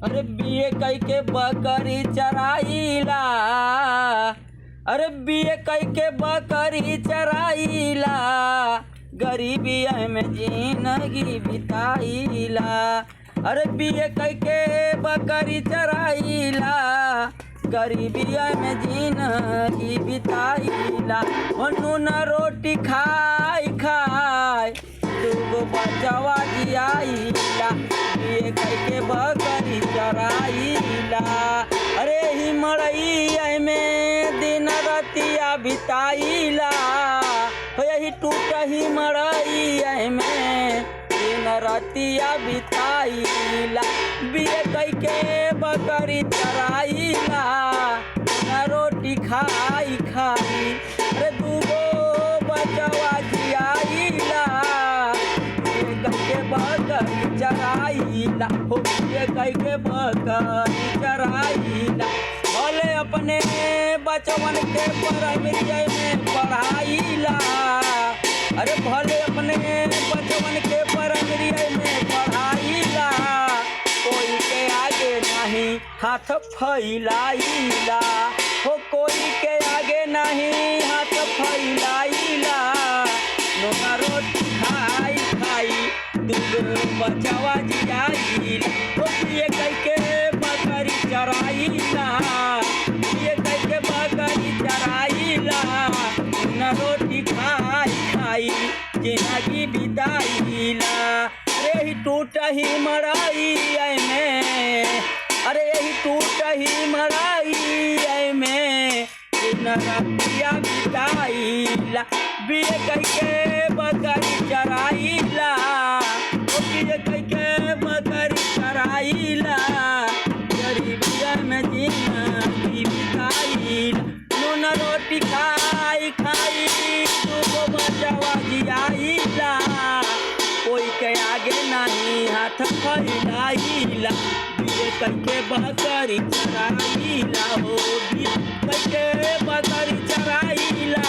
अरे बीए कई के बकरी चराइला, अरे बीए कई के बकरी चराइला, गरीबी में जिंदगी बिताइला। अरे बीए कई के बकरी चराइला, गरीबी में जिंदगी बिताइला। नून रोटी खाई खाई दूगो बचवा जियाइला, बीए कई के बकरी चराइला। अरे ही मड़ई में दिन रतिया बिताइला, यही टूट ही मड़ई में दिन रतिया बिताइला। बीए कई के बकरी चराइला, रोटी खाई खाई अरे दूगो बचवा जियाइला, के बकरी चराइला, हो बीए कई के बकरी चराइला। भले अपने बचवन के प्राइमरी में पढ़ाइला, अरे भले अपने बचवन के प्राइमरी में पढ़ाइला, कोई के आगे नहीं हाथ फैलाइला, हो कोई के आगे नहीं हाथ फैलाइला। नोना रोटी खाई खाई दूगो बचवा जियाइला, हो बीए कई के बकरी चराइला, बीए कई के बकरी चराइला। न रोटी खाई खाई जिंदगी बिताइला। अरे ही टूट ही मड़ई में, अरे यही टूट ही मड़ई में दिन रतिया बिताइला। बीए कई के बकरी चराइला, बीए कई के बकरी चराइला, गरीबी में जिंदगी बिताइला। नून रोटी खाई खाई दूगो बचवा जियाइला, कोई के आगे नहीं हाथ फैलाइला। बीए कई के बकरी चराइला, हो बीए कई के बकरी चराइला,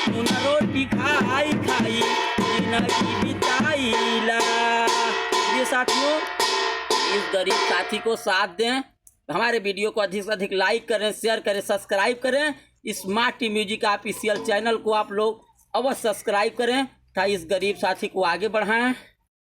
नून रोटी खाई खाई जिंदगी बिताइला। ये साथियों, इस गरीब साथी को साथ दें, हमारे वीडियो को अधिक से अधिक लाइक करें, शेयर करें, सब्सक्राइब करें। Smart T music official channel को आप लोग अवश्य सब्सक्राइब करें, ताकि इस गरीब साथी को आगे बढ़ाएं।